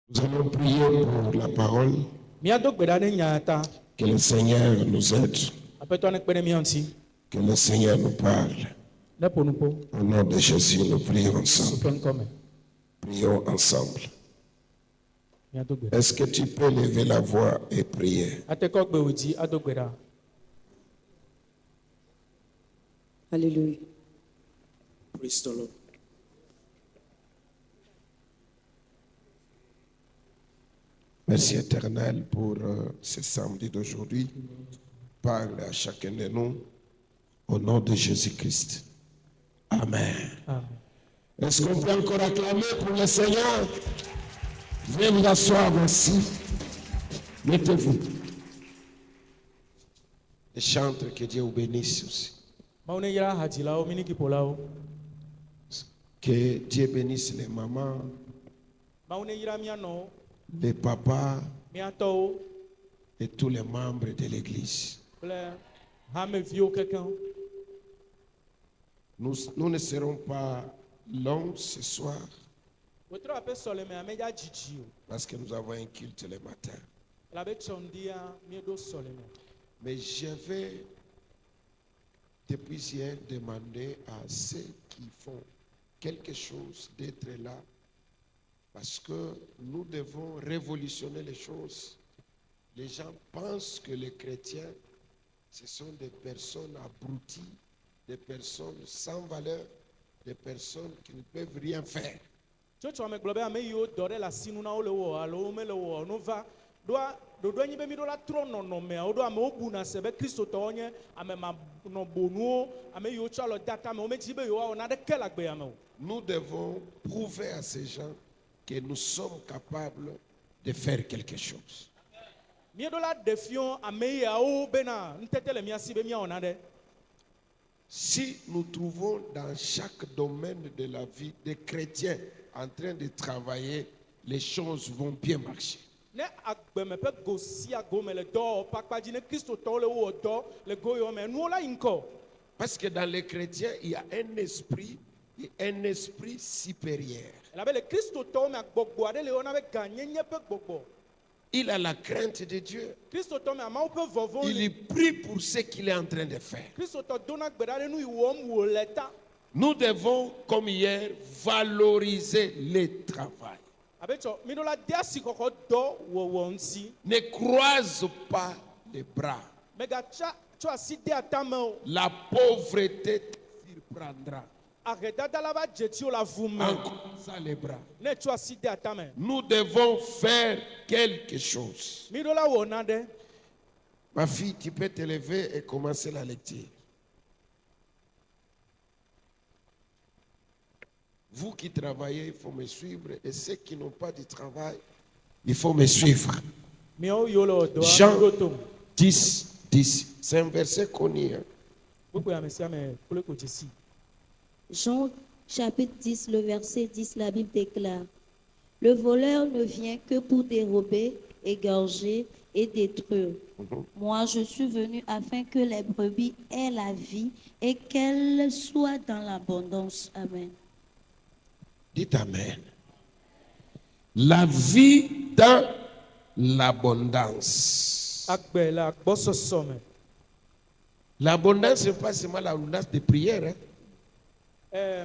Nous allons prier pour la parole. Que le Seigneur nous aide. Que le Seigneur nous parle. Au nom de Jésus, nous prions ensemble. Prions ensemble. Est-ce que tu peux lever la voix et prier? Alléluia. Praise the Lord. Merci éternel pour ce samedi d'aujourd'hui. Parle à chacun de nous au nom de Jésus-Christ. Amen. Est-ce qu'on peut encore acclamer pour le Seigneur? Venez vous asseoir aussi. Mettez-vous. Et chante que Dieu vous bénisse aussi. Que Dieu bénisse les mamans, les papas et tous les membres de l'église. Nous ne serons pas longs ce soir parce que nous avons un culte le matin. Mais j'avais depuis hier demandé à ceux qui font quelque chose d'être là parce que nous devons révolutionner les choses. Les gens pensent que les chrétiens, ce sont des personnes abruties, des personnes sans valeur, des personnes qui ne peuvent rien faire. Nous devons prouver à ces gens que nous sommes capables de faire quelque chose. Si nous trouvons dans chaque domaine de la vie des chrétiens en train de travailler, les choses vont bien marcher. Parce que dans les chrétiens, il y a un esprit supérieur. Il a la crainte de Dieu. Il prie pour ce qu'il est en train de faire. Nous devons, comme hier, valoriser le travail. Ne croise pas les bras. La pauvreté te surprendra. En croisant les bras. Nous devons faire quelque chose. Ma fille, tu peux te lever et commencer la lecture. Vous qui travaillez, il faut me suivre. Et ceux qui n'ont pas de travail, il faut me suivre. Jean 10, 10. C'est un verset connu. Jean chapitre 10, le verset 10, la Bible déclare: le voleur ne vient que pour dérober, égorger et détruire. Moi, je suis venu afin que les brebis aient la vie et qu'elles soient dans l'abondance. Amen. Dites Amen. La vie dans l'abondance. L'abondance, ce n'est pas seulement l'abondance de prière. Et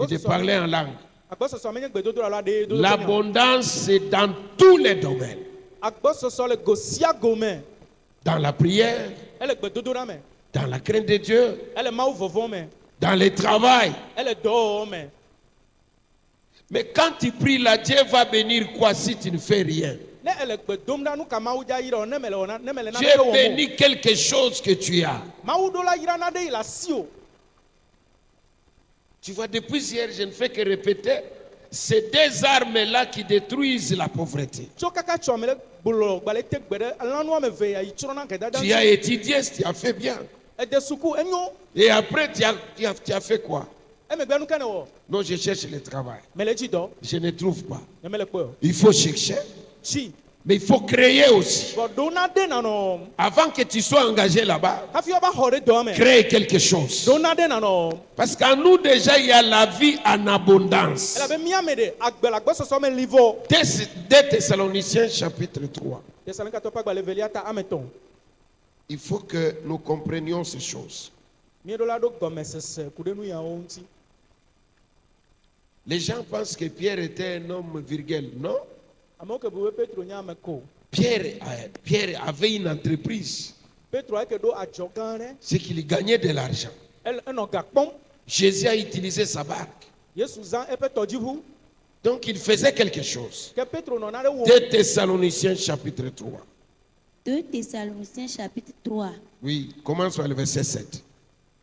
de parler en langue. L'abondance, c'est dans tous les domaines. Dans la prière, dans la crainte de Dieu, dans le travail. Mais quand tu pries là, Dieu va bénir quoi si tu ne fais rien? Dieu bénit quelque chose que tu as. Tu vois, depuis hier, je ne fais que répéter, ces deux armes-là qui détruisent la pauvreté. Tu as étudié, tu as fait bien. Et après, tu as fait quoi? Non, je cherche le travail. Je ne trouve pas. Il faut chercher. Mais il faut créer aussi. Dona de nano. Avant que tu sois engagé là-bas, Hafi oba hore dome. crée quelque chose. Dona de nano. Parce qu'en nous déjà, il y a la vie en abondance. Ela be miamede agbela gbesoso me livo. 2 Thessaloniciens chapitre 3. Thessalonica to pagba levelia ta ameton. Il faut que nous comprenions ces choses. Miedola do gomesese kudenu ya onti. Les gens pensent que Pierre était un homme virgule. Non. Amoke buwe Petro nya ameko. Pierre avait une entreprise. Petro ake do ajogane. C'est qu'il gagnait de l'argent. El eno gakpon. Jésus a utilisé sa barque. Yesu zan epe tojihu. Donc il faisait quelque chose. Que Petro no nare wo. 2 Thessaloniciens chapitre 3. 2 Thessaloniciens chapitre 3. Oui, commence par le verset 7.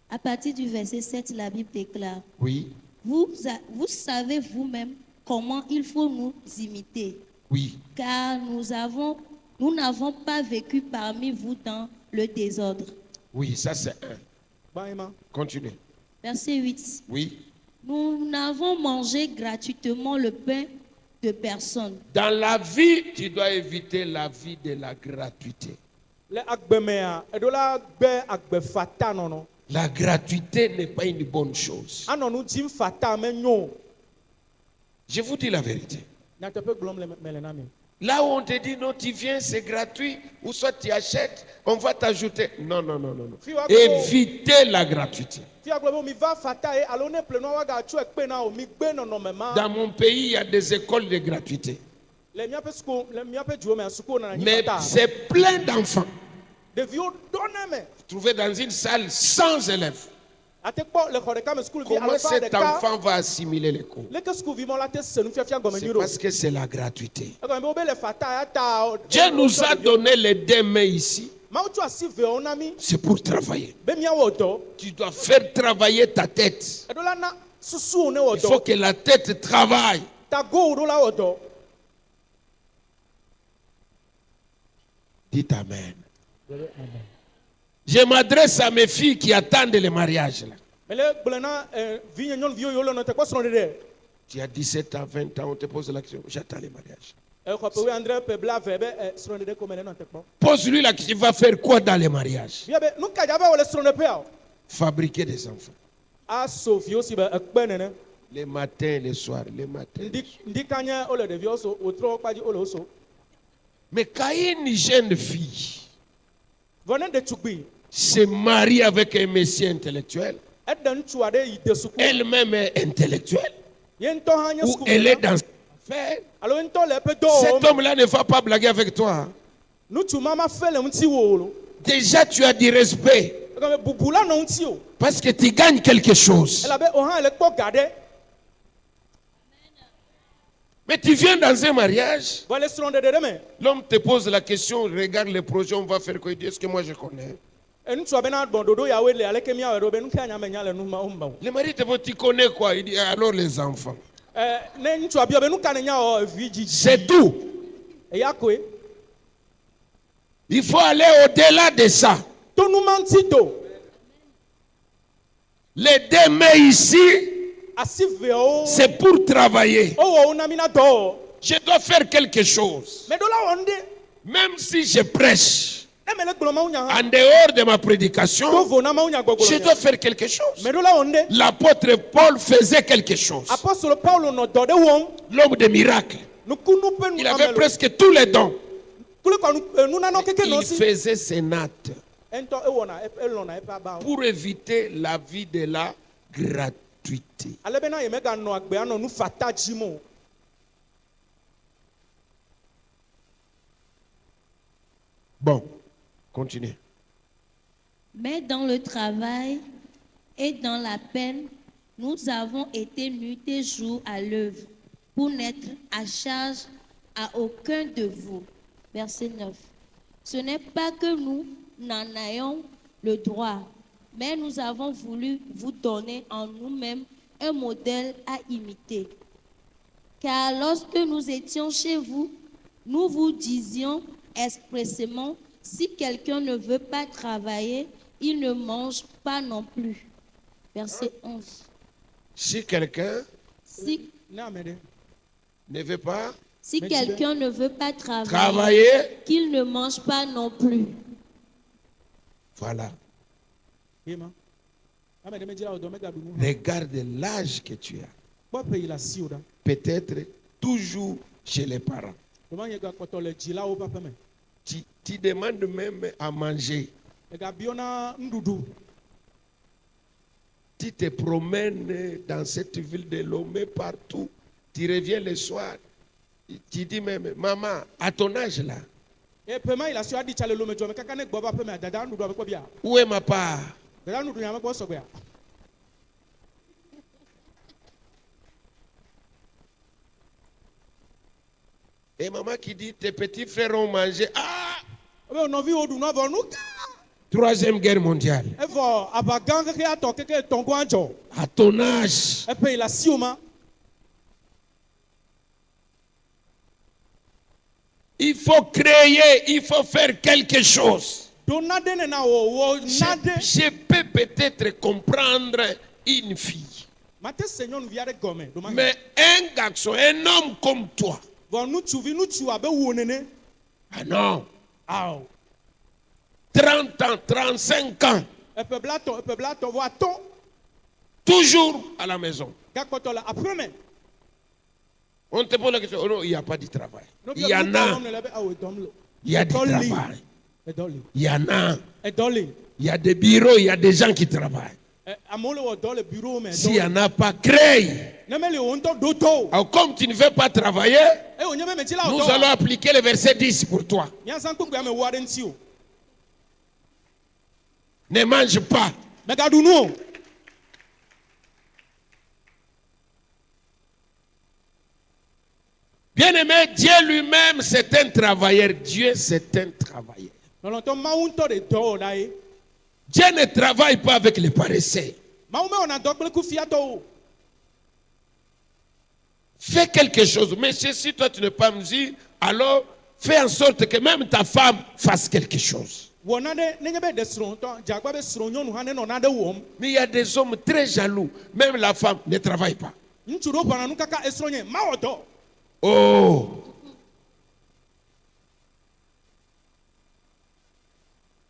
À partir du verset 7, la Bible déclare, Oui, vous savez vous-même comment il faut nous imiter, oui. car nous n'avons pas vécu parmi vous dans le désordre. Oui, ça c'est un. Baima. Continue. Verset 8. Oui. Nous n'avons mangé gratuitement le pain de personne. Dans la vie, tu dois éviter la vie de la gratuité. Le agbemea edola gbe agbe fata nono. La gratuité n'est pas une bonne chose. Anonu jim fata menyo. Je vous dis la vérité. Na tepe glom le melenami. Là où on te dit non, tu viens, c'est gratuit, ou soit tu achètes, on va t'ajouter. Non, non, non, non, non. Évitez la gratuité. Dans mon pays, il y a des écoles de gratuité. Mais c'est plein d'enfants. Trouvés dans une salle sans élèves. Comment cet enfant va assimiler les cours? C'est parce que c'est la gratuité. Dieu nous a donné les 2 mains ici. C'est pour travailler. Tu dois faire travailler ta tête. Il faut que la tête travaille. Dites Amen. Je m'adresse à mes filles qui attendent le mariage. Là. Tu as 17 ans, 20 ans, on te pose la question. J'attends le mariage. Pose-lui la question, il va faire quoi dans le mariage? Fabriquer des enfants. Les matins, les soirs, les matins. Mais quand une jeune fille se marie avec un monsieur intellectuel, elle-même est intellectuelle, ou elle est dans ses affaires, cet homme-là ne va pas blaguer avec toi. Déjà, tu as du respect. Parce que tu gagnes quelque chose. Mais tu viens dans un mariage, l'homme te pose la question, regarde le projet, on va faire quoi? Il dit, est-ce que moi je connais? Le mari te dit, tu connais quoi? Il dit, alors les enfants. C'est tout. Il faut aller au-delà de ça. Les 2 mains ici, c'est pour travailler. Je dois faire quelque chose. Même si je prêche, en dehors de ma prédication, je dois faire quelque chose. L'apôtre Paul faisait quelque chose. L'homme de miracle. Il avait presque tous les dons. Il faisait ses nattes pour éviter la vie de la gratuité. Bon, continuez. Mais dans le travail et dans la peine, nous avons été nuit et jour à l'œuvre pour n'être à charge à aucun de vous. Verset 9. Ce n'est pas que nous n'en ayons le droit, mais nous avons voulu vous donner en nous-mêmes un modèle à imiter. Car lorsque nous étions chez vous, nous vous disions expressément, si quelqu'un ne veut pas travailler, il ne mange pas non plus. Verset 11. Si quelqu'un Si ne veut pas Si Mais quelqu'un ne veut pas travailler, qu'il ne mange pas non plus. voilà. Ema. Ame de me dira odo me gadu nu. Regarde l'âge que tu as. Bo pe ila si oda. Peut-être toujours chez les parents. Do ma yega kpoto le jila o papa me. Tu demandes même à manger. E ga biona ndudu. Tu te promènes dans cette ville de Lomé partout. Tu reviens le soir. Tu dis même, maman, à ton âge là, E pe ma ila si adi chale lo me jo me kaka ne gbo ba pe me dada ndudu abe ko bia. où est ma part? Dada ndudu ya me gbo so gbe ya. Et maman qui dit, tes petits frères ont mangé. Ah! Obe no vi odu no vo nu. Troisième guerre mondiale. E vo abagan keke ato keke tongo anjo. À ton âge, E pe ila si o ma. il faut créer, il faut faire quelque chose. Do nade ne na wo nade. Je peux peut-être comprendre une fille. Mate senyon via de gome. Do ma. Mais un garçon, un homme comme toi. Vo nu chu abe wo nene. Ah non. Aw. 30 ans, 35 ans. E pe blato vo aton. Toujours à la maison. Ga kpoto la après me. On te pose la question. Oh non, il n'y a pas de travail. Il y en a. Il y a du travail. Il y en a. Il y a des bureaux, il y a des gens qui travaillent. S'il n'y en a pas, crée. Alors, comme tu ne veux pas travailler, nous allons appliquer le verset 10 pour toi. Ne mange pas. Bien-aimé, Dieu lui-même, c'est un travailleur. Dieu, c'est un travailleur. Dieu ne travaille pas avec les paresseux. Fais quelque chose. Mais si toi, tu n'es pas mesure, alors fais en sorte que même ta femme fasse quelque chose. Mais il y a des hommes très jaloux. Même la femme ne travaille pas. Oh!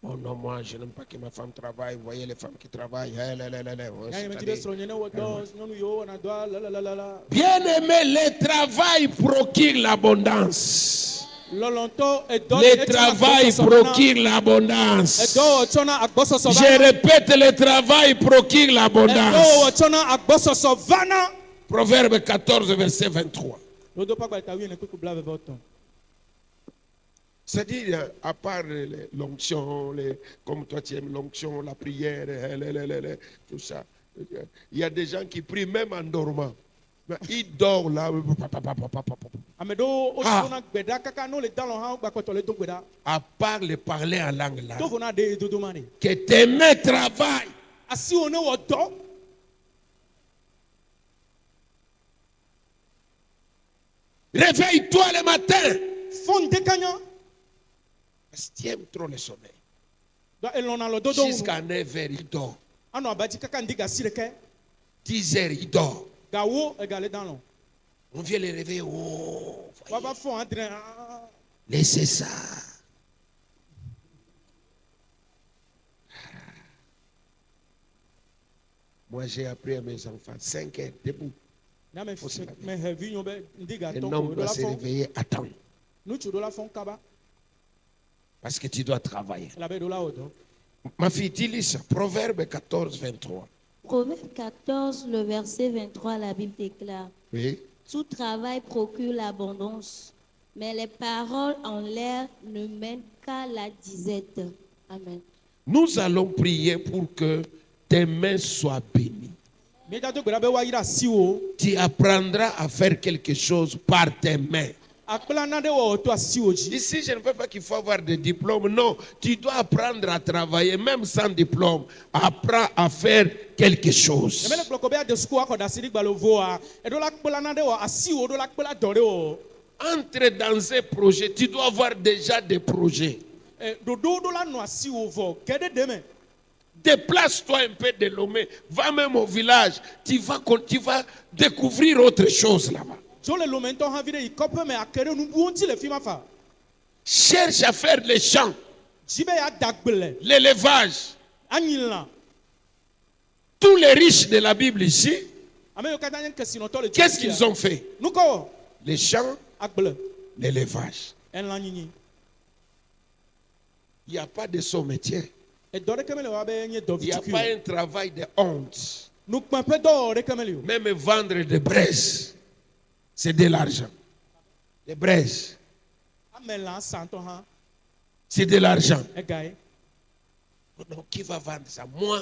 Oh non, moi je n'aime pas que ma femme travaille. Vous voyez les femmes qui travaillent. Bien-aimé, le travail procure l'abondance. Le travail procure l'abondance. Je répète, le travail procure l'abondance. Proverbe 14, verset 23. C'est-à-dire, à part l'onction, comme toi tu aimes l'onction, la prière, tout ça, il y a des gens qui prient même en dormant. Mais ils dorment là. À part le parler en langue là, que tes mains travaillent. Réveille-toi le matin. Parce que tu aimes trop le sommeil. Jusqu'à 9h, il dort. 10h, il dort. On vient les réveiller. Oh, laissez ça. Moi, j'ai appris à mes enfants 5h, debout. Un homme doit se réveiller à temps. Parce que tu dois travailler. Ma fille, dis ça. Proverbe 14, 23. Proverbe 14, le verset 23, la Bible déclare. Oui. Tout travail procure l'abondance, mais les paroles en l'air ne mènent qu'à la disette. Amen. Nous allons prier pour que tes mains soient bénies. Tu apprendras à faire quelque chose par tes mains. Ici, je ne veux pas qu'il faut avoir des diplômes. Non, tu dois apprendre à travailler, même sans diplôme. Apprends à faire quelque chose. Entre dans un projet, tu dois avoir déjà des projets. Déplace-toi un peu de Lomé, va même au village, tu vas découvrir autre chose là-bas. tso le lome ŋutɔ hã vi ɖe yi kɔƒe me ake ɖe nubuwo ŋuti le fi ma fa. cherche à faire les champs, Dzi be yeada gble, l'élevage. anyilã. Tous les riches de la Bible ici, Ame yiwo katã nye kesinɔtɔ le qu'est-ce qu'ils ont fait? Nu kɔ wɔ, Les champs, agble, l'élevage. elã nyinyi. Il n'y a pas de sommetier. Edɔ ɖeke mele wɔ be nye dɔ Il n'y a vitukui pas o. un travail de honte. Nukpɛƒe dɔwɔwɔ ɖeke meli o. Même vendre des braises, c'est de l'argent. Les braises, Ame lã sa ŋutɔ hã, c'est de l'argent. ega ye. Donc, qui va vendre ça? Moi.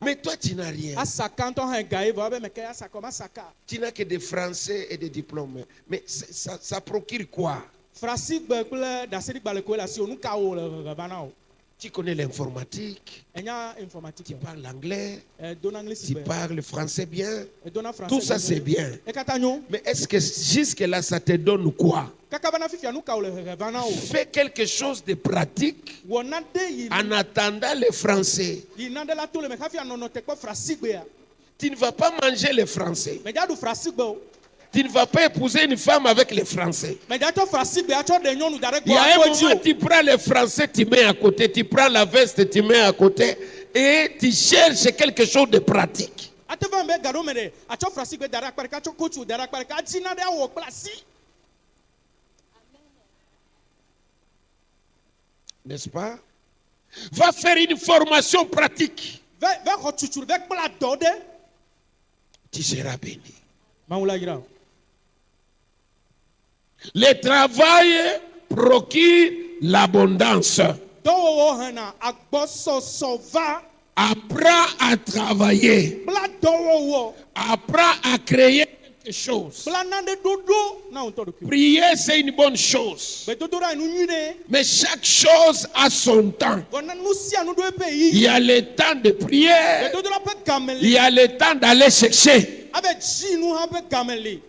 Mais toi, tu n'as rien. Asaka ŋutɔ hã ega ye vɔ be meke asaka masaka. Tu n'as que des Français et des diplômes. Mais ça procure quoi? Frasigbe kple daseɖigbalẽ koe le asi o, nu ka wo le ʋeʋẽ na o. Tu connais l'informatique, Enya informatique. tu parles l'anglais, Dona anglais tu be. parles le français bien. Dona français. Tout ça, c'est bien. E katã nyo. Mais est-ce que jusque-là, ça te donne quoi? Kaka bena fifia nu ka wo le ʋeʋẽ na o. Fais quelque chose de pratique Wɔ naɖe yi en attendant les Français. yi naɖe la to le me hafi anɔnɔ te kpɔ frasigbea. Tu ne vas pas manger les Français. Mèdza ɖu frasigbe o. Tu ne vas pas épouser une femme avec les Français. Mèdza tsɔ frasigbea tsɔ ɖe nyɔnu da ɖe Il y gbɔ a un akɔ dzi moment, o. tu prends les Français, tu mets à côté. Tu prends la veste, tu mets à côté. Et tu cherches quelque chose de pratique. Ate va me gaɖo me ɖe atsɔ frasigbe da ɖe akpa ɖeka tsɔ kotu da ɖe akpa ɖeka adzi naɖe awɔ kple asi. N'est-ce pas? Va faire une formation pratique. Ve xɔ tutu ve kpla dɔ ɖe. Tu seras béni. Mawu la yra o. Le travail procure l'abondance. Dɔwɔwɔ hena agbɔsɔsɔ va. Apprends à travailler. Kpla dɔwɔwɔ. Apprends à créer quelque chose. Kpla naɖe ɖoɖo na wo ŋutɔ ɖokui. Prier, c'est une bonne chose. Gbedodoɖa nu nyui ɖe. Mais chaque chose a son temps. Vɔ na nu sia nu ɖo eƒe Il yi. y a le temps de prière. Gbedodoɖa ƒe game Il y li. a le temps d'aller chercher. Abe dzi nu hã ƒe game li.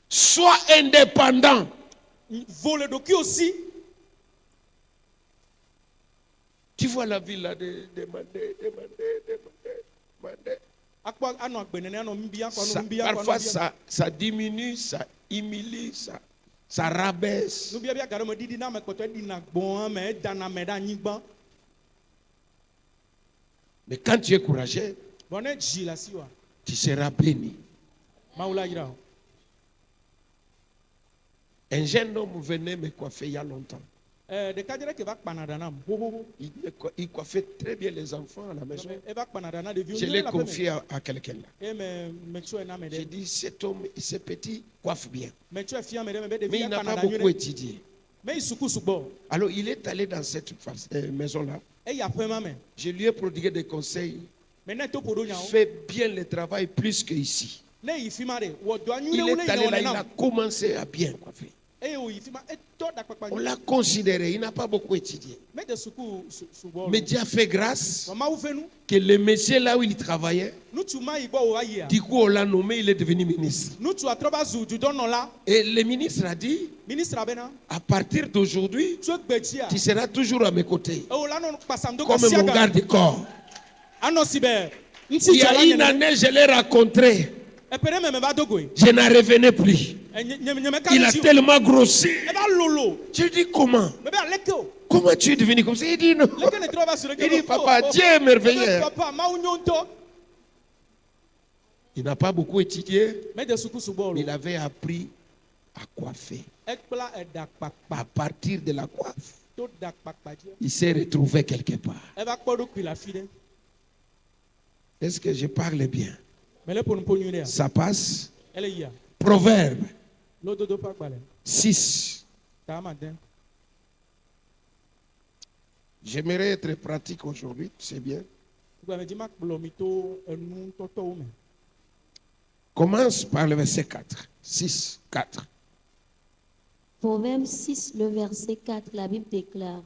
Sois indépendant. Vo le ɖokuiwo si. Tu vois la vie là de demander. Akpɔ anɔ agbe nene anɔ nubia kɔ Ça- nubia kɔ parfois, nubia. ça diminue, ça humilie, ça rabaisse. Nubiabia gaɖo me ɖiɖi na ame kpɔtɔ ɖina gbɔ̃ me edana me ɖe anyigba. Mais quand tu es courageux, Vɔ ne dzi le asi wa, tu seras béni. Mawu la yra o. Un jeune homme venait me coiffer il y a longtemps. Ɖekadze ɖe ke va kpana ɖa nam xoxoxo. Il coiffait très bien les enfants à la maison. Eva kpana ɖa na ɖeviwo Je nyuie l'ai le aƒe me. confié à quelqu'un là. Eye metsɔe na ame J'ai ɖe. dit, cet homme, ce petit, coiffe bien. Metsɔe fia ame ɖe me be Mais ɖevi il n'a kpana pas ɖa nyuie beaucoup ɖe. étudié. Me yi suku sugbɔ. Alors, il est allé dans cette maison-là. Eyi aƒe ma me. Je lui ai prodigué des conseils. Me ne to ƒo ɖo nyawo. Fais bien le travail plus qu'ici. Ne yi fi ma ɖe wɔ dɔa nyuie Il ɖe wo ne est allé yina là, wɔle il a nam. commencé à bien coiffer. Eye wo yi fi ma etɔ ɖa kpakpa On nyuie. l'a considéré, il n'a pas beaucoup étudié. Me de suku sugbɔ. Mais Dieu a fait grâce Vɔ Mawu fe nu. que le monsieur là où il travaillait, Nutsu ma yi gbɔ wo va yia. du coup on l'a nommé, il est devenu ministre. Nutsu atrɔ va zu dudɔnɔla. Et le ministre a dit, Ministre bena. à partir d'aujourd'hui, Tso gbedzia. tu seras toujours à mes côtés, Ewo la nɔ kpasam do comme mon kasiaga. garde-corps. Anɔ si bɛ. Il Ŋuti y a dzɔla une nyene. année, je l'ai rencontré, Epe ɖe me me va do goe. je n'en revenais plus. Nyeme ka Il a ŋuti o. tellement grossi. Eva lolo. Je dis, comment? Me be aleke o. Comment tu es devenu comme ça? Il dit, non. Leke ne trɔ va su ɖeke Il dit, o. papa, Dieu est merveilleux. Papa Mawu nyo ŋutɔ. Il n'a pas beaucoup étudié, Me de suku sugbɔ mais il o. avait appris à coiffer. Ekpla ɛda kpakpa À partir de la coiffe, to da kpakpa dzi. il s'est retrouvé quelque part. Eva kpɔ ɖokui le afi ɖe. Est-ce que je parle bien? Mele ƒo nu ƒo nyui ɖea. Ça passe. Ele yia. Proverbe Lododo ƒe agbalẽ. 6. Ta ma de. J'aimerais être pratique aujourd'hui, c'est bien. Gbe dzi ma kplɔ mi to enu tɔtɔwo me. Commence par le verset 4. 6, 4. Proverbe 6, le verset 4, la Bible déclare: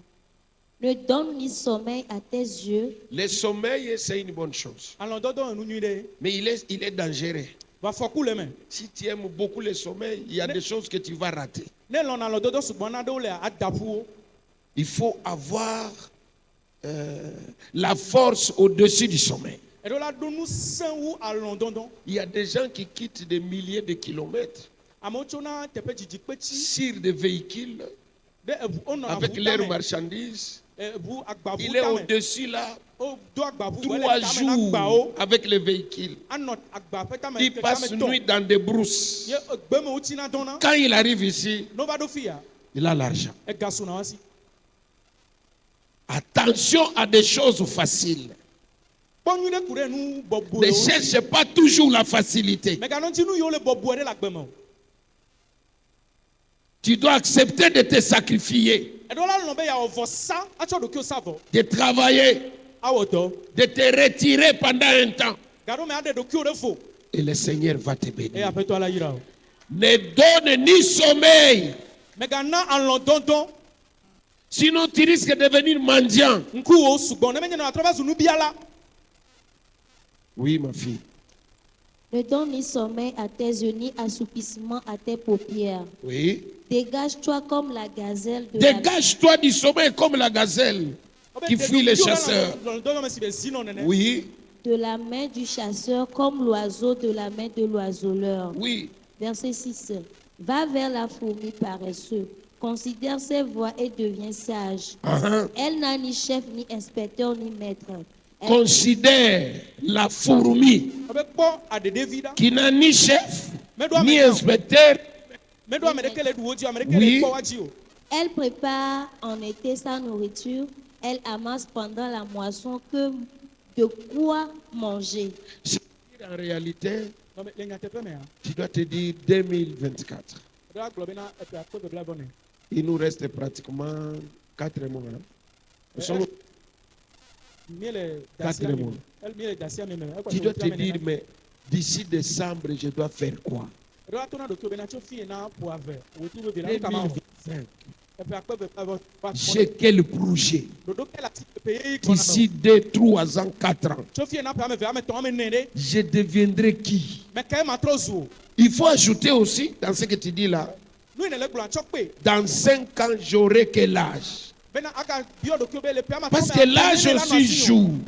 Ne donne ni sommeil à tes yeux, Le sommeil, c'est une bonne chose. Alɔdɔdɔ enu nyui ɖe. Mais il est dangereux. Va fɔku le me. Si tu aimes beaucoup le sommeil, il y a des choses que tu vas rater. Ne lɔna alɔdɔdɔ sugbɔ na ɖewo le adaƒuwo. Il faut avoir la force au-dessus du sommeil. Eɖo la ɖo nu sẽ wu alɔdɔdɔ. Il y a des gens qui quittent des milliers de kilomètres Amewo tso na teƒe dzidzi sur des véhicules ɖe eʋu wonɔ avec aʋu leurs tame. marchandises. Eʋu agbaʋu Il est tame. au-dessus là, Wodo agbaʋu 3 tame na jours agbawo. avec les véhicules. Anɔ agba ƒe tame. Il keke passe ame tɔn. nuit dans des brousses. Ye gbeme wotsi na dɔn na. Quand il arrive ici, No va ɖo fi ya. il a l'argent. Egaso na wasi. Attention à des choses faciles. Kpɔ nyui ɖe ku ɖe nu bɔbɔe. Ne cherchez pas toujours la facilité. Mɛganɔ ŋuti nu yiwo le bɔbɔe ɖe le agbeme o. Tu dois accepter de te sacrifier, Eɖo la lɔ̃ be yeawɔ vɔ sa atsɔ ɖokuiwo sa vɔ. de travailler, Awɔ dɔ. de te retirer pendant un temps. Gaɖo me aɖe ɖokuiwo ɖe fo. Et le Seigneur va te Eye bénir. aƒetɔ la yra o. Ne donne ni sommeil, Mɛgana alɔdɔdɔ. sinon tu risques de devenir mendiant. Ŋkuwo sugbɔ ne menye na atrɔ va zu nubiala. Oui, ma fille. Ne donne ni sommeil à tes yeux, ni assoupissement à tes paupières. Oui. Dégage-toi comme la gazelle de la Dégage-toi du sommeil comme la gazelle qui fuit les chasseurs. Oui, de la main du chasseur, comme l'oiseau de la main de l'oiseleur. oui. Verset 6. Va vers la fourmi paresseuse, considère ses voies et deviens sage. Uh-huh. Elle n'a ni chef, ni inspecteur, ni maître. Elle- Considère la fourmi qui n'a ni chef, ni inspecteur. Oui. Elle prépare en été sa nourriture, elle amasse pendant la moisson que de quoi manger. En réalité, tu dois te dire 2024. Il nous reste pratiquement 4 mois. Nous sommes 4 mois. Tu dois te dire, mais d'ici décembre, je dois faire quoi? 2025. J'ai quel projet? D'ici 2, 3 ans, 4 ans, je deviendrai qui? Il faut ajouter aussi, dans ce que tu dis là, dans 5 ans, j'aurai quel âge? Parce que l'âge aussi joue.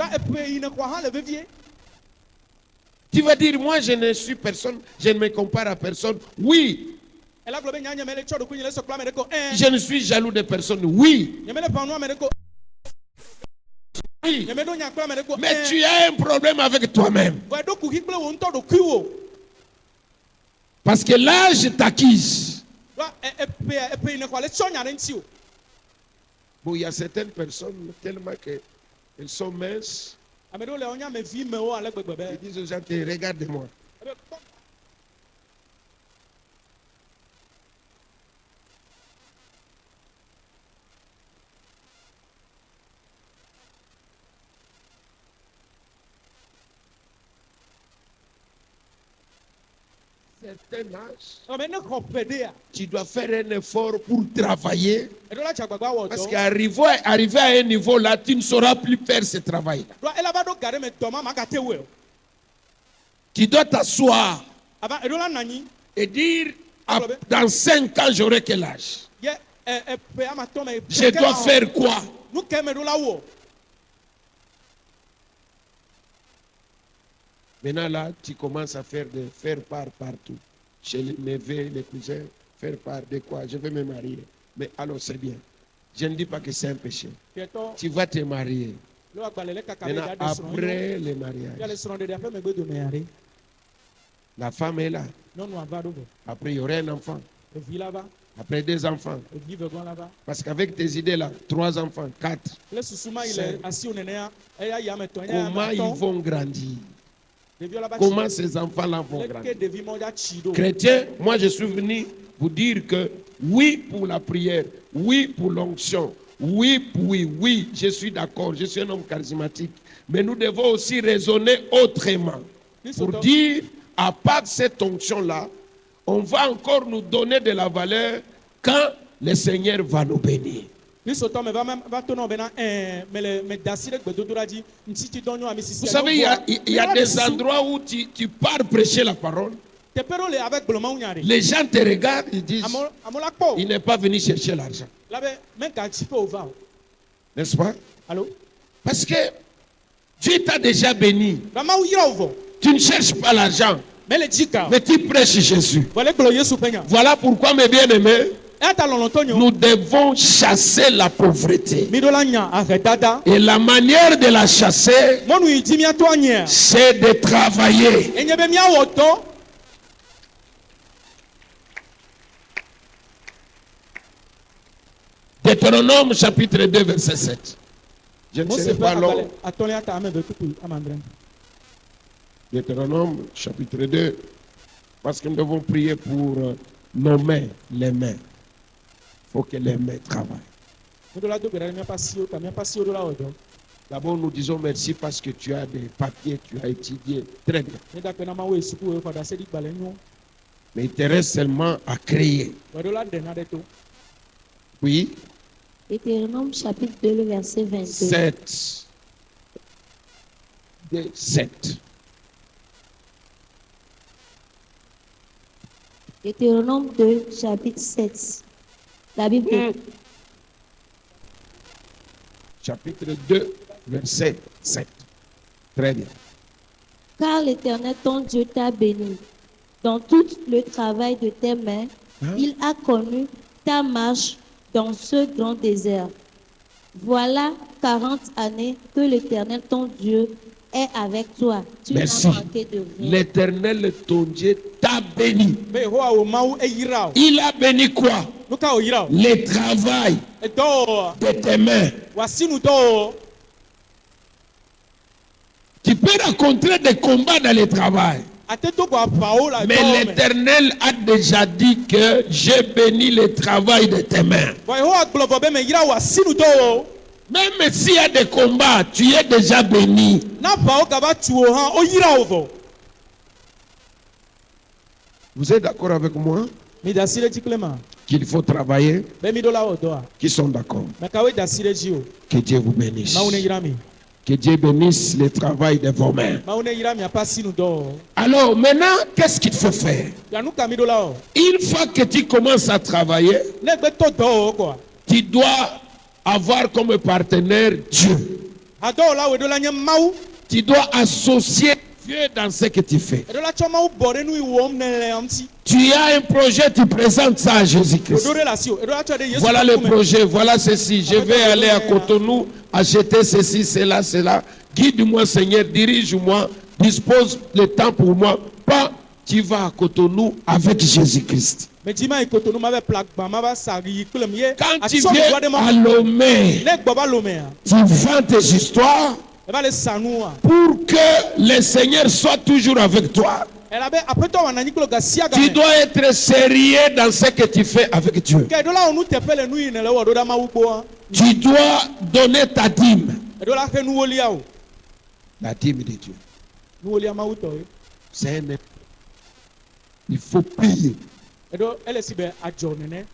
Tu vas dire, moi je ne suis personne, je ne me compare à personne. Oui. Je ne suis jaloux de personne. Oui. Oui. Mais tu as un problème avec toi-même. Parce que l'âge t'acquise. Bon, il y a certaines personnes, tellement qu'elles sont minces, ils disent aux gens, regarde-moi. Certain âge, tu dois faire un effort pour travailler. Parce qu'arriver à un niveau là, tu ne sauras plus faire ce travail-là. Tu dois t'asseoir et dire, dans 5 ans, j'aurai quel âge? Je dois faire quoi? Maintenant là, tu commences à faire part partout. Chez les neveux, les cousins, faire part de quoi? Je vais me marier. Mais alors c'est bien. Je ne dis pas que c'est un péché. Tu vas te marier. Maintenant, après le mariage, la femme est là. Après, il y aurait un enfant. Après 2 enfants. Parce qu'avec tes idées là, 3 enfants, 4. Comment ils vont grandir? Comment ces enfants-là vont grandir? Chrétiens, moi je suis venu vous dire que oui pour la prière, oui pour l'onction, oui, je suis d'accord, je suis un homme charismatique. Mais nous devons aussi raisonner autrement. Pour dire, à part cette onction-là, on va encore nous donner de la valeur quand le Seigneur va nous bénir. Vous savez, il y a des endroits où tu pars prêcher la parole. Les gens te regardent, ils disent, il n'est pas venu chercher l'argent. N'est-ce pas? Allô? Parce que Dieu t'a déjà béni. na mawu yra wo vɔ Tu ne cherches pas l'argent, mele dzi ka o mais tu prêches Jésus. vɔle gblɔ yesu ƒe nya Voilà pourquoi, mes bien-aimés, eya ta lɔlɔtɔ nyo nous devons chasser la pauvreté. mi ɖo la nya ahedada Et la manière de la chasser, mɔnu yi dzi miatɔ anyia c'est de travailler. enye be miawɔ dɔ Deutéronome chapitre 2, verset 7. Je ne mose serai ƒe pas long. agbalẽ atɔlia ta ame vetuku ame andre Deutéronome chapitre 2. Parce que nous devons prier pour nos mains, les mains. Il faut que les mains travaillent. mi ɖo la do gbe ɖa ɖe miaƒe asiwo ta miaƒe asiwo ɖo la wɔ dɔ D'abord, nous disons merci parce que tu as des papiers, tu as étudié. Très bien. mi da kpe na mawu ye suku wo xɔ ɖase ɖi gbalẽ nyuwo Mais il te reste seulement à créer. vɔ ɖo la ɖe na ɖe to Oui. Deutéronome chapitre 2, le verset 22. 7. 7. Deutéronome 2, chapitre 7. La Bible dit, Chapitre 2, verset 7. Très bien. car l'Éternel ton Dieu t'a béni dans tout le travail de tes mains. Il a connu ta marche dans ce grand désert. Voilà 40 années que l'Éternel ton Dieu est avec toi. Tu n'as Merci. manqué de rien. L'Éternel, ton Dieu, t'a béni. be yehowa wo mawu eyira o Il a béni quoi? nu ka wòyira o Le travail edɔwɔwɔ de tes mains. wòasinu dɔwɔwɔ Tu peux rencontrer des combats dans le travail. ate do go aʋawo le Mais dɔwɔ me l'Éternel a déjà dit que j'ai béni le travail de tes mains. vɔ yehowa gblɔ vɔ be meyira wòasinu dɔwɔwɔ Même s'il y a des combats, tu es déjà béni. na aʋawo gava tu wo hã woyira wo vɔ Vous êtes d'accord avec moi mi da asi ɖe dzi kple ma qu'il faut travailler? be mi ɖo la wɔ dɔa Qui sont d'accord? me kawoe da asi ɖe dzi o Que Dieu vous bénisse. mawu ne yra mi Que Dieu bénisse le travail de vos mains. mawu ne yra miaƒe asinu dɔwɔwɔ Alors maintenant, qu'est-ce qu'il faut faire? ya nu ka mi ɖo la wɔ Une fois que tu commences à travailler, ne gbe tɔ dɔwɔwɔ kɔa tu dois avoir comme partenaire Dieu. adɔwɔla wo ɖo la nye mawu Tu dois associer Dieu dans ce que tu fais. eɖo la tsɔ mawu bɔ ɖe nu yi wɔm ne le ŋuti Tu as un projet, tu présentes ça à Jésus-Christ. ɖo ɖe le asi o eɖo la tsɔ ɖe yesu Voilà le ƒe ŋkume. projet, voilà ceci. Je vais aller à Cotonou, acheter ceci, cela, cela. Guide-moi, Seigneur, dirige-moi, dispose le temps pour moi. Pas, tu vas à Cotonou avec Jésus-Christ. medzi ma yi kotonu ma be ple agba ma va sa yi kple mi ye Quand tu atsɔ viens nuɖɔ ɖe ma à Lomé, ne gbɔ va lomea tu vends tes histoires eva le sa nua pour que le Seigneur soit toujours avec toi. elabe aƒetɔ wɔ nanyi kple gasia Tu game dois être sérieux dans ce que tu fais avec Dieu. ke eɖo la wɔ nu teƒe le nu yi ne le wɔ ɖo ɖa mawu gbɔa Tu dois donner ta dîme. eɖo la xe nuwolia o La dîme de Dieu. nuwolia mawu tɔ ye C'est un... Il faut payer. eɖo ele si be adzɔ nene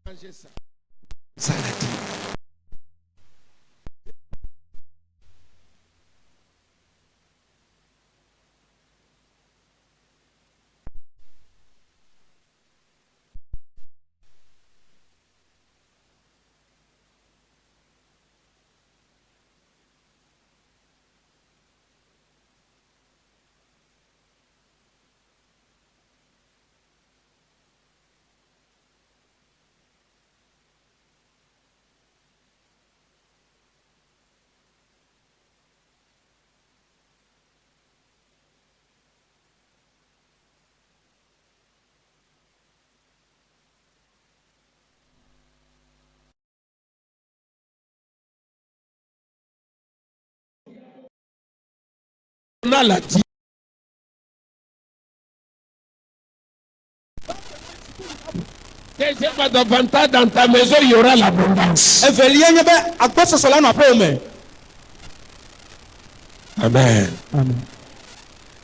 Mangez ça. Ça la dîme. a la dîme. Deuxième avantage, dans ta maison, il y aura l'abondance. evelia nye be agbɔsɔsɔ la nɔ aƒewo me. Amen. Amen.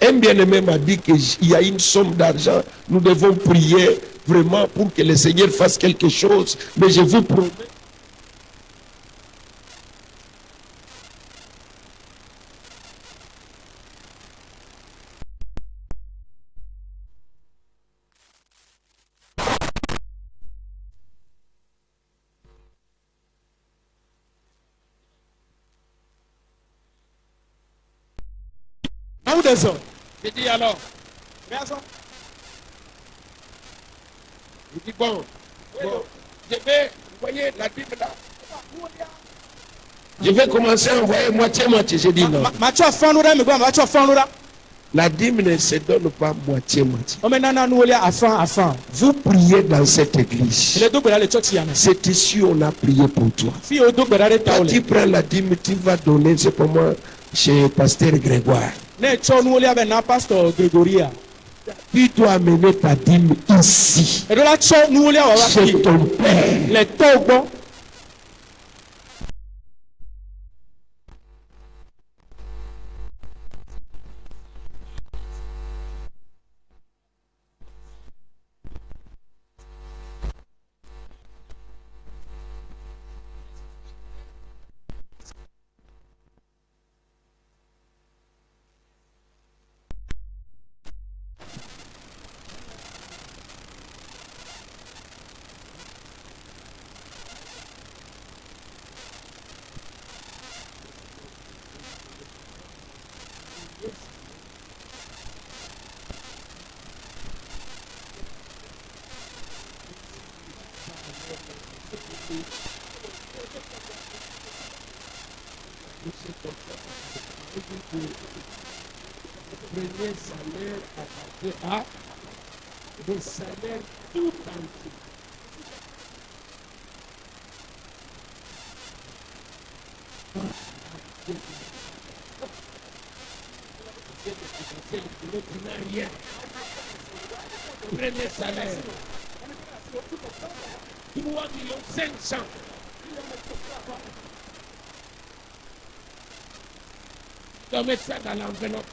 Un bien-aimé m'a dit qu'il y a une somme d'argent. Nous devons prier vraiment pour que le Seigneur fasse quelque chose. Mais je vous promets. Awu de zɔ. Je dis alors, Bɛɛ zɔ. je dis bon, je vais envoyer la Bible là. Je vais commencer à envoyer moitié-moitié. Je dis non. Ma tsɔ fɔnu ɖe megbe ma tsɔ fɔnu ɖa. La dîme ne se donne pas moitié-moitié. Wɔmɛ nana nuwolia afan. Vous priez dans cette église. Ele do gbe ɖa le tsɔtsi ya me. C'est ici on a prié pour toi. Fi o do gbe ɖa ɖe ta Quand wo tu le. prends la dîme, tu vas donner, c'est pour moi, chez Pasteur Grégoire. Ne tsɔ nuwolia bɛ na pastor Gregoria. Tu dois amener ta dîme ici, Eɖo la tsɔ nuwolia wɔ va chez fi. ton père. Le tɔwo gbɔ. Prenez salaire à partir de salaire tout entier. Rien. Prenez salaire. 3,5 millions. Tu dois mettre ça dans l'enveloppe.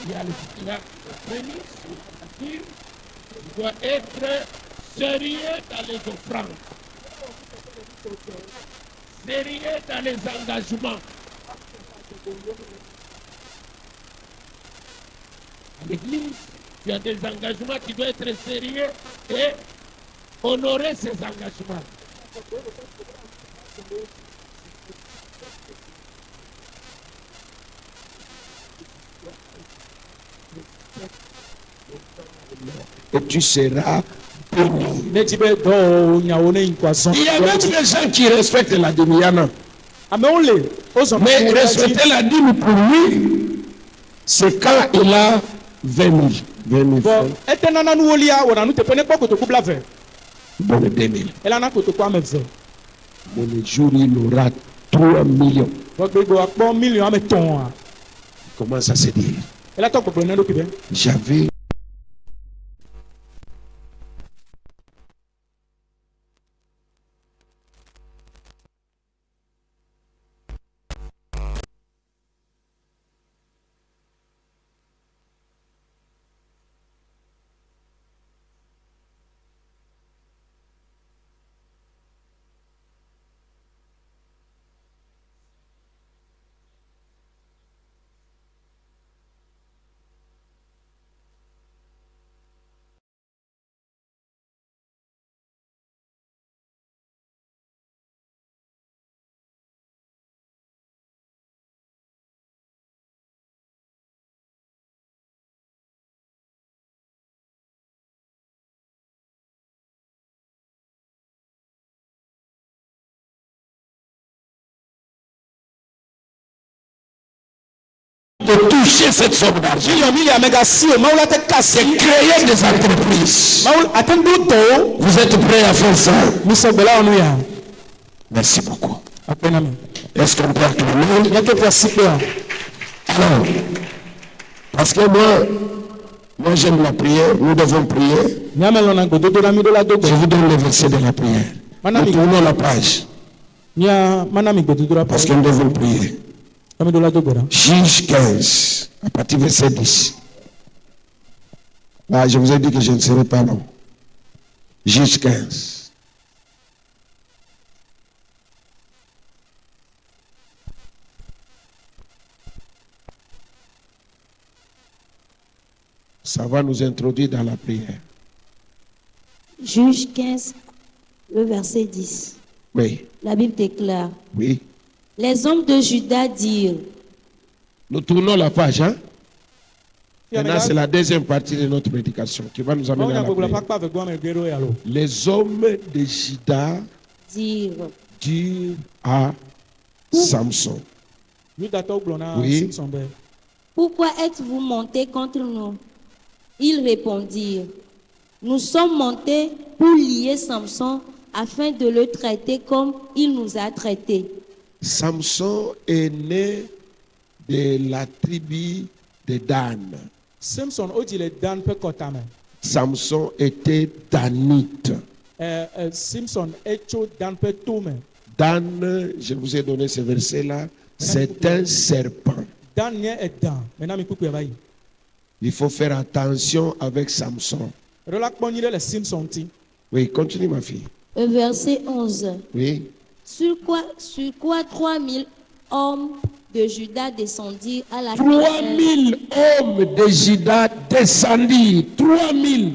Il y a la prémisse, il doit être sérieux dans les offrandes, sérieux dans les engagements. À l'église, tu as des engagements qui doivent être sérieux et honorer ces engagements. Et tu seras béni. Ne ti bɛ dɔw nyawo ne yin kɔ Il y a même des gens qui respectent la demi-yana. Amewo le o zɔn. Mais respecter la dîme pour lui, c'est quand il a 20 000. 20 000 Bɔn francs. ete nana nuwolia wɔna nu teƒe ne kpɔ kotoku bla vɛ. Donne 2 000. Elana kotoku ame ve. Mais le jour où il aura 3 millions, Bɔn gbegbe akpɔ million ame tɔn a. il commence à se dire, Elatɔ gbogbo ne ɖokui bɛ. j'avais de toucher cette somme d'argent. C'est créer des entreprises. Vous êtes prêts à faire ça? Merci beaucoup. Est-ce qu'on peut acclamer? Alors, parce que moi j'aime la prière, nous devons prier. Je vous donne le verset de la prière. Nous tournons la page. Parce que nous devons prier. Juge 15, à partir du verset 10. Ah, je vous ai dit que je ne serai pas long. Juge 15. Ça va nous introduire dans la prière. Juge 15, le verset 10. Oui, La Bible déclare, oui. les hommes de Juda dirent, Nous tournons la page, hein? Maintenant, c'est la deuxième partie de notre prédication qui va nous amener à la prière. Les hommes de Juda dirent à Samson. Oui. pourquoi êtes-vous montés contre nous? Ils répondirent, nous sommes montés pour lier Samson afin de le traiter comme il nous a traités. Samson est né de la tribu de Dan. Simpson odile Dan pe kotame. Samson était danite. Simpson echo Dan pe tome. Dan, je vous ai donné ce verset-là, c'est un serpent. Dan nye est Dan. Maintenant mi kuku ebayi. Il faut faire attention avec Samson. Relak ponire le Simpson ti. Oui, continue ma fille. Verset 11. Oui. Sur quoi 3000 hommes de Juda descendirent à la 3000 hommes de Juda descendirent. 3000.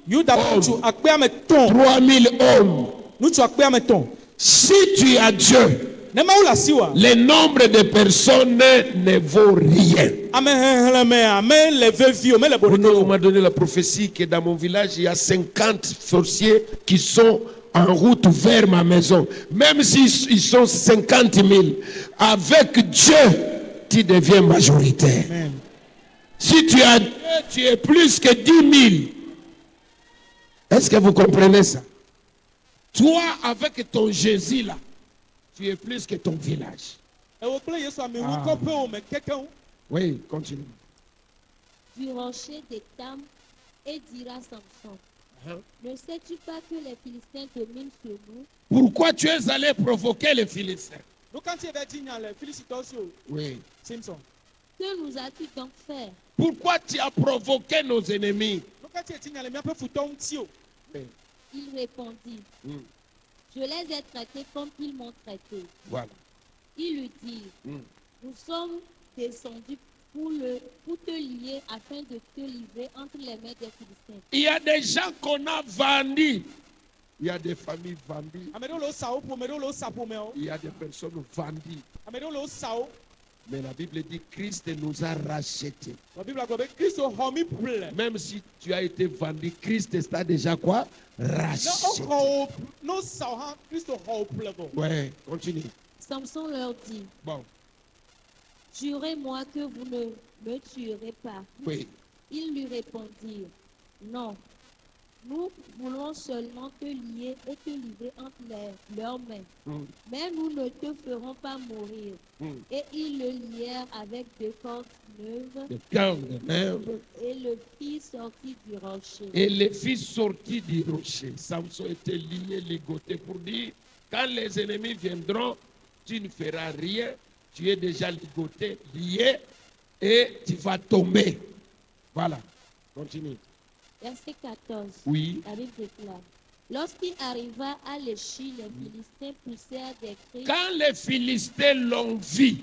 Yuda nuchu akpe ameton. 3000 hommes. Nuchu akpe ameton. Si tu as Dieu, Ne ma ula siwa. le nombre de personnes ne vaut rien. Ame henhleme, ame leve vio, me le On bodekelo. m'a donné la prophétie que dans mon village, il y a 50 sorciers qui sont en route vers ma maison. Même s'ils sont 50 000, avec Dieu, tu deviens majoritaire. Amen. Si tu as Dieu, tu es plus que 10 000. Est-ce que vous comprenez ça? Toi, avec ton Jésus là, tu es plus que ton village. E wo kple Yesu ame wu kope o me keke o. Oui, continue. du rocher d'Étam et dira à Samson, ne sais-tu pas que les Philistins dominent sur nous? Pourquoi tu es allé provoquer les Philistins? Nou kan ti ebe di nyan le Philistins yo. Oui. Simpson. Que nous as-tu donc fait? Pourquoi tu as provoqué nos ennemis? Nou kan ti eti nyan le miape futon ti o. Il répondit, je les ai traités comme ils m'ont traité. Voilà. Il lui dit, nous sommes descendus pour te lier afin de te livrer entre les mains des Philistins. Il y a des gens qu'on a vendus. Il y a des familles vendues. Ame do lo sa o po, ame do lo sa po me o. Il y a des personnes vendues. Ame do lo sa o. Mais la Bible dit Christ nous a rachetés. La Bible a gobe Kristo ho mi ple. Même si tu as été vendu, Christ t'a déjà quoi? Na o Racheté. ho no sa o ha Kristo ho ple bo. Ouais, continue. Samson leur dit, Bon, jurez-moi que vous ne me tuerez pas. oui. Ils lui répondirent, non, nous voulons seulement te lier et te livrer entre leurs mains. Mais nous ne te ferons pas mourir. Et ils le lièrent avec deux cordes neuves Le cœur de nerfs. et le fit sortir du rocher. Et les fils sortis du rocher. Samson était lié, ligoté pour dire, quand les ennemis viendront, tu ne feras rien. Tu es déjà ligoté, lié, et tu vas tomber. Voilà. Continue. Verset 14. Oui. La Bible déclare, lorsqu'il arriva à l'échille, les Philistins poussèrent des cris. Quand les Philistins l'ont vu,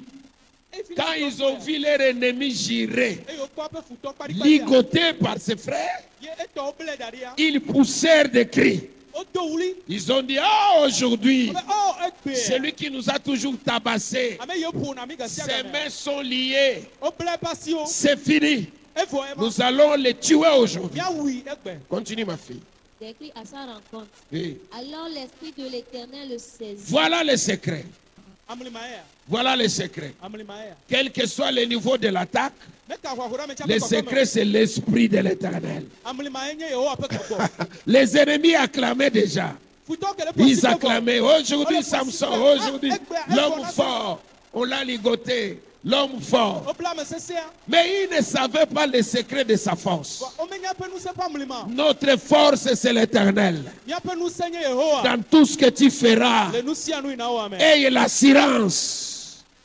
quand ils ont vu leur ennemi girer, E yo kwa pe futon pari pari. ligoté par ses frères, Ye eto o ble daria. ils poussèrent des cris. O do wuli. Ils ont dit, ah, aujourd'hui, Obe oh ekpe. celui qui nous a toujours tabassé, Ame yo po na mi gasi ses agame. mains sont liées. O ble pasi o. C'est fini. Efo ema. Nous allons les tuer aujourd'hui. Ya wi ekpe. Continue, ma fille. Des cris à sa rencontre. Oui. Alors l'Esprit de l'Éternel le saisit. Voilà le secret. Voilà le secret. Quel que soit le niveau de l'attaque, le secret c'est l'esprit de l'Éternel. Les ennemis acclamaient déjà. Ils acclamaient. Aujourd'hui, Samson, aujourd'hui, l'homme fort, on l'a ligoté. L'homme fort. Mais il ne savait pas le secret de sa force. Notre force, c'est l'Éternel. Dans tout ce que tu feras, aie l'assurance.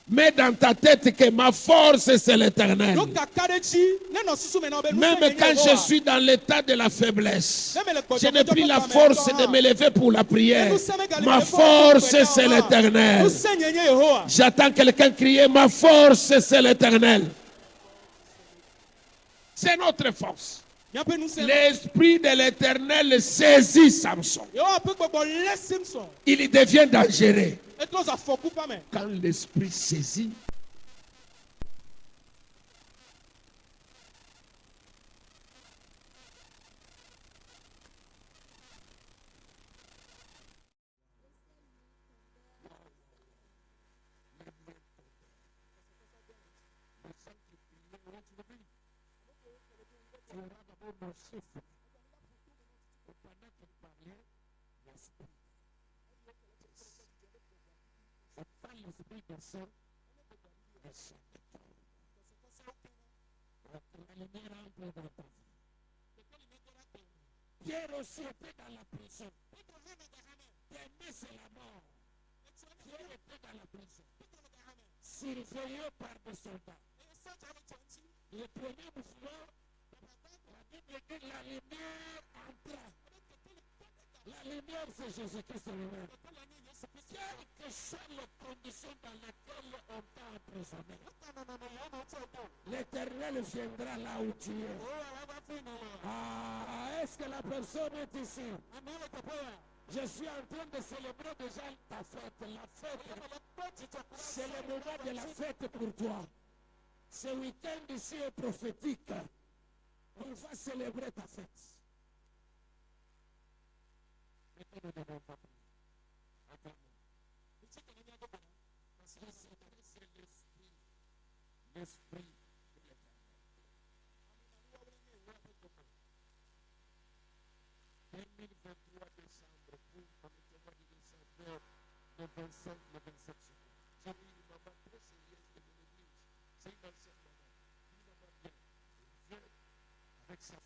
Mets dans ta tête que ma force, c'est l'Éternel. Même quand je suis dans l'état de la faiblesse, je n'ai plus la force de me lever pour la prière. Ma force, c'est l'Éternel. J'attends quelqu'un crier, ma force, c'est l'Éternel. C'est notre force. L'esprit de l'Éternel saisit Samson. Il devient dangereux. Quand l'esprit saisit, l'esprit descend, la lumière entre dans ta vie. Pierre aussi était dans la prison. T'aimer, c'est la mort. Pierre était dans la prison, surveillé par des soldats. Le premier mouvement, la Bible dit la lumière entra. La lumière, c'est Jésus-Christ lui-même. Quelles que soient les conditions dans lesquelles on t'a emprisonné, l'Éternel viendra là où tu es. Ah, est-ce que la personne est ici? Je suis en train de célébrer déjà ta fête. La fête, c'est le moment de la fête pour toi. Ce week-end ici est prophétique. On va célébrer ta fête. Mettez-nous devant ta prière. C'est l'esprit de l'Éternel. 2023 décembre, pour permettez-moi de décembre, le 25, le 27 secondes. J'ai vu une maman très sérieuse de mon église. C'est une ancienne maman. Une maman bien. Elle vient avec sa